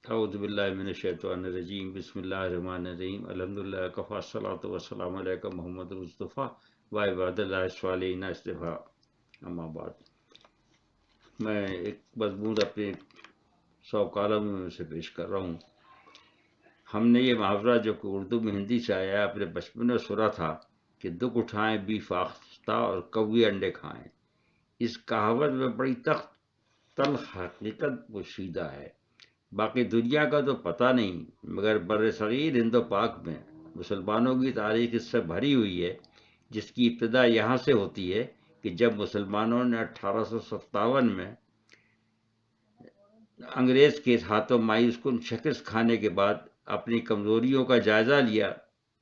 اعوذ باللہ من الشیطان الرجیم، بسم اللہ الرحمن الرحیم، الحمدللہ کفا الصلاۃ والسلام علیکم محمد مصطفیٰ و عباد اللہ الصالحین اصطفیٰ، اما بعد۔ میں ایک مضمون اپنے 100 کالموں میں سے پیش کر رہا ہوں۔ ہم نے یہ محاورہ جو کہ اردو میں ہندی سے آیا ہے اپنے بچپن میں سنا تھا کہ دکھ اٹھائیں بی فاختہ اور کوے انڈے کھائیں۔ اس کہاوت میں بڑی تلخ حقیقت پوشیدہ ہے۔ باقی دنیا کا تو پتہ نہیں، مگر بر صغیر ہند و پاک میں مسلمانوں کی تاریخ اس سے بھری ہوئی ہے، جس کی ابتدا یہاں سے ہوتی ہے کہ جب مسلمانوں نے 1857 میں انگریز کے ہاتھوں مایوس کن شکست کھانے کے بعد اپنی کمزوریوں کا جائزہ لیا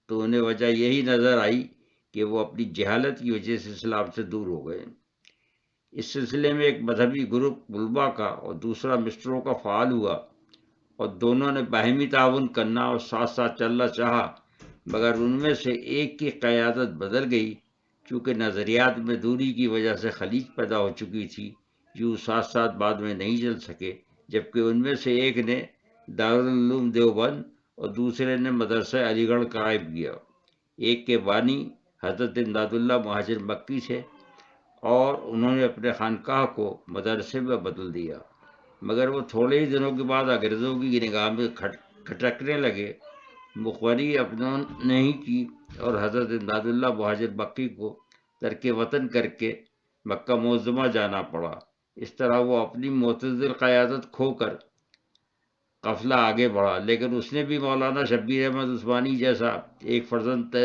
تو انہیں وجہ یہی نظر آئی کہ وہ اپنی جہالت کی وجہ سے اسلام سے دور ہو گئے۔ اس سلسلے میں ایک مذہبی گروپ طلباء کا اور دوسرا مسٹروں کا فعال ہوا، اور دونوں نے باہمی تعاون کرنا اور ساتھ ساتھ چلنا چاہا، مگر ان میں سے ایک کی قیادت بدل گئی، چونکہ نظریات میں دوری کی وجہ سے خلیج پیدا ہو چکی تھی، جو ساتھ ساتھ بعد میں نہیں چل سکے، جبکہ ان میں سے ایک نے دارالعلوم دیوبند اور دوسرے نے مدرسہ علی گڑھ قائم کیا۔ ایک کے بانی حضرت امداد اللہ مہاجر مکی تھے، اور انہوں نے اپنے خانقاہ کو مدرسے میں بدل دیا، مگر وہ تھوڑے ہی دنوں کے بعد انگریزوں کی نگاہ میں کھٹکنے لگے۔ مخبری اپنوں نے ہی کی اور حضرت امداد اللہ مہاجر مکی کو ترک وطن کر کے مکہ معظمہ جانا پڑا۔ اس طرح وہ اپنی معتدل قیادت کھو کر قافلہ آگے بڑھا، لیکن اس نے بھی مولانا شبیر احمد عثمانی جیسا ایک فرزند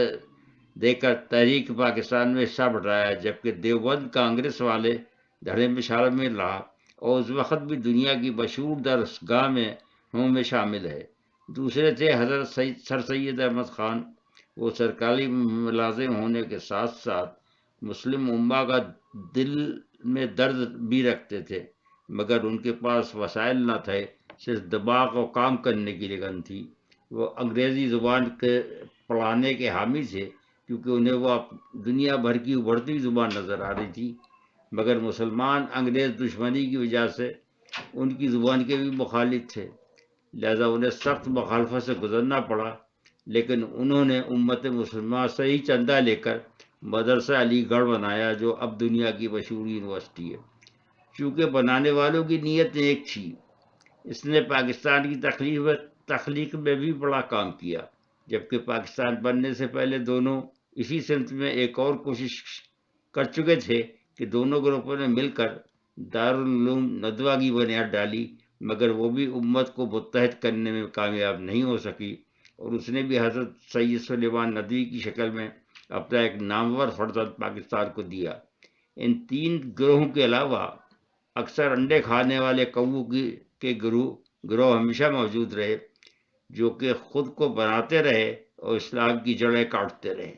دے کر تحریک پاکستان میں حصہ بٹھایا، جبکہ دیوبند کانگریس والے دھڑے میں شامل رہا اور اس وقت بھی دنیا کی مشہور درسگاہ میں شامل ہے۔ دوسرے تھے حضرت سر سید احمد خان۔ وہ سرکاری ملازم ہونے کے ساتھ ساتھ مسلم امہ کا دل میں درد بھی رکھتے تھے، مگر ان کے پاس وسائل نہ تھے، صرف دماغ اور کام کرنے کی لگن تھی۔ وہ انگریزی زبان کے پڑھانے کے حامی تھے، کیونکہ انہیں وہ دنیا بھر کی ابھرتی زبان نظر آ رہی تھی، مگر مسلمان انگریز دشمنی کی وجہ سے ان کی زبان کے بھی مخالف تھے، لہذا انہیں سخت مخالفت سے گزرنا پڑا، لیکن انہوں نے امت مسلمہ سے ہی چندہ لے کر مدرسہ علی گڑھ بنایا، جو اب دنیا کی مشہور یونیورسٹی ہے۔ چونکہ بنانے والوں کی نیت ایک تھی، اس نے پاکستان کی تخلیق میں بھی بڑا کام کیا، جبکہ پاکستان بننے سے پہلے دونوں اسی سمت میں ایک اور کوشش کر چکے تھے کہ دونوں گروپوں نے مل کر دارالعلوم ندوہ کی بنیاد ڈالی، مگر وہ بھی امت کو متحد کرنے میں کامیاب نہیں ہو سکی، اور اس نے بھی حضرت سید سلیمان ندوی کی شکل میں اپنا ایک نامور فرزند پاکستان کو دیا۔ ان تین گروہوں کے علاوہ اکثر انڈے کھانے والے کووں کے گروہ ہمیشہ موجود رہے، جو کہ خود کو بناتے رہے اور اسلام کی جڑیں کاٹتے رہے۔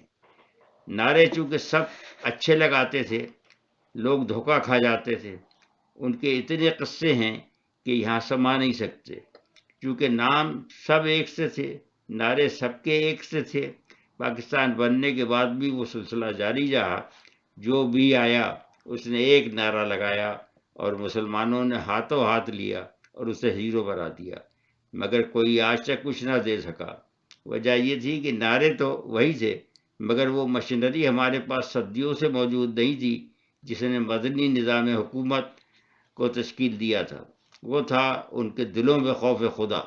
نعرے چونکہ سب اچھے لگاتے تھے، لوگ دھوکہ کھا جاتے تھے۔ ان کے اتنے قصے ہیں کہ یہاں سما نہیں سکتے، چونکہ نام سب ایک سے تھے، نعرے سب کے ایک سے تھے۔ پاکستان بننے کے بعد بھی وہ سلسلہ جاری رہا، جو بھی آیا اس نے ایک نعرہ لگایا اور مسلمانوں نے ہاتھوں ہاتھ لیا اور اسے ہیرو بنا دیا، مگر کوئی آج تک کچھ نہ دے سکا۔ وجہ یہ تھی کہ نعرے تو وہی تھے، مگر وہ مشینری ہمارے پاس صدیوں سے موجود نہیں تھی جس نے مدنی نظام حکومت کو تشکیل دیا تھا۔ وہ تھا ان کے دلوں میں خوف خدا۔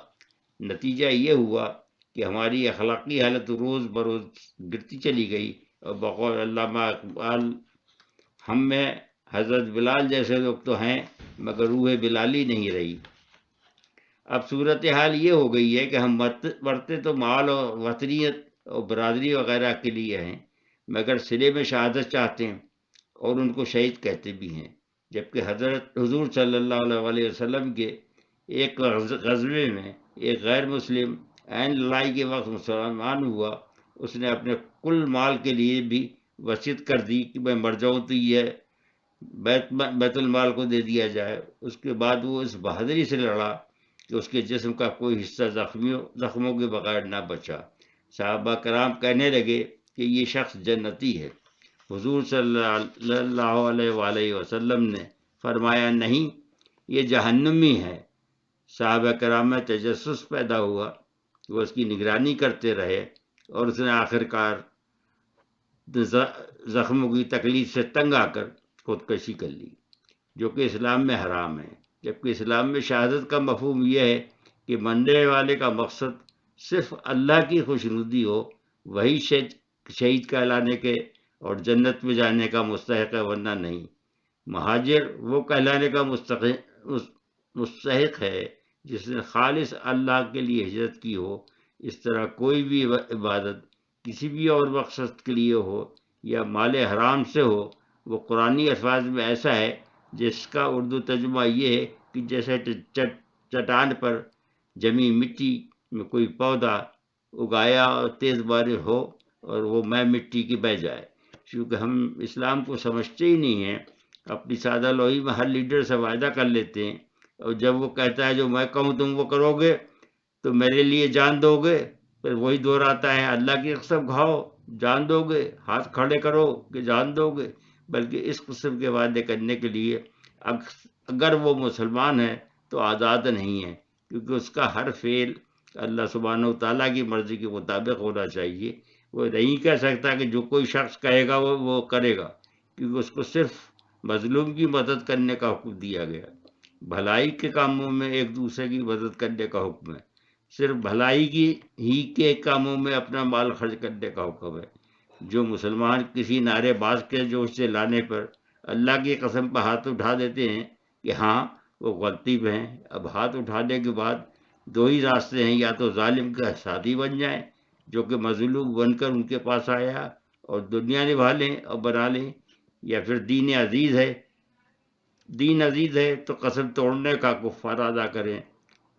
نتیجہ یہ ہوا کہ ہماری اخلاقی حالت روز بروز گرتی چلی گئی، اور بقول علامہ اقبال، ہم میں حضرت بلال جیسے لوگ تو ہیں، مگر روح بلالی نہیں رہی۔ اب صورتحال یہ ہو گئی ہے کہ ہم مرتے تو مال اور وطنیت اور برادری وغیرہ کے لیے ہیں، مگر صلے میں شہادت چاہتے ہیں اور ان کو شہید کہتے بھی ہیں، جبکہ حضور صلی اللہ علیہ وسلم کے ایک غزوے میں ایک غیر مسلم عین لڑائی کے وقت مسلمان ہوا، اس نے اپنے کل مال کے لیے بھی وصیت کر دی کہ میں مر جاؤں تو یہ بیت المال کو دے دیا جائے۔ اس کے بعد وہ اس بہادری سے لڑا کہ اس کے جسم کا کوئی حصہ زخموں کے بغیر نہ بچا۔ صحابہ کرام کہنے لگے کہ یہ شخص جنتی ہے۔ حضور صلی اللہ علیہ وسلم نے فرمایا نہیں، یہ جہنمی ہے۔ صحابہ کرام میں تجسس پیدا ہوا، وہ اس کی نگرانی کرتے رہے، اور اس نے آخر کار زخموں کی تکلیف سے تنگ آ کر خودکشی کر لی، جو کہ اسلام میں حرام ہے۔ جبکہ اسلام میں شہادت کا مفہوم یہ ہے کہ مرنے والے کا مقصد صرف اللہ کی خوشنودی ہو، وہی شہید کہلانے کے اور جنت میں جانے کا مستحق ہے، ورنہ نہیں۔ مہاجر وہ کہلانے کا مستحق ہے جس نے خالص اللہ کے لیے ہجرت کی ہو۔ اس طرح کوئی بھی عبادت کسی بھی اور مقصد کے لیے ہو یا مال حرام سے ہو، وہ قرآنی الفاظ میں ایسا ہے جس کا اردو ترجمہ یہ ہے کہ جیسے چٹان پر جمی مٹی میں کوئی پودا اگایا اور تیز بارش ہو اور وہ مٹی کی بہ جائے۔ چونکہ ہم اسلام کو سمجھتے ہی نہیں ہیں، اپنی سادہ لوہی میں ہر لیڈر سے وعدہ کر لیتے ہیں، اور جب وہ کہتا ہے جو میں کہوں تم وہ کرو گے تو میرے لیے جان دو گے، پھر وہی دہراتا ہے اللہ کی قسم کھاؤ جان دو گے، ہاتھ کھڑے کرو کہ جان دو گے۔ بلکہ اس قسم کے وعدے کرنے کے لیے اگر وہ مسلمان ہے تو آزاد نہیں ہے، کیونکہ اس کا ہر فعل اللہ سبحانہ و تعالیٰ کی مرضی کے مطابق ہونا چاہیے۔ وہ نہیں کہہ سکتا کہ جو کوئی شخص کہے گا وہ کرے گا، کیونکہ اس کو صرف مظلوم کی مدد کرنے کا حکم دیا گیا۔ بھلائی کے کاموں میں ایک دوسرے کی مدد کرنے کا حکم ہے، صرف بھلائی کی ہی کے کاموں میں اپنا مال خرچ کرنے کا حکم ہے۔ جو مسلمان کسی نعرے باز کے جوش سے لانے پر اللہ کی قسم پر ہاتھ اٹھا دیتے ہیں کہ ہاں وہ غلطی پہ ہیں، اب ہاتھ اٹھانے کے بعد دو ہی راستے ہیں، یا تو ظالم کا ساتھی بن جائیں جو کہ مظلوم بن کر ان کے پاس آیا اور دنیا نبھا لیں اور بنا لیں، یا پھر دین عزیز ہے تو قسم توڑنے کا کفارہ ادا کریں۔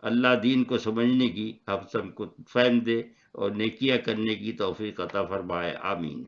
اللہ دین کو سمجھنے کی ہم سب کو فہم دے اور نیکیاں کرنے کی توفیق عطا فرمائے، آمین۔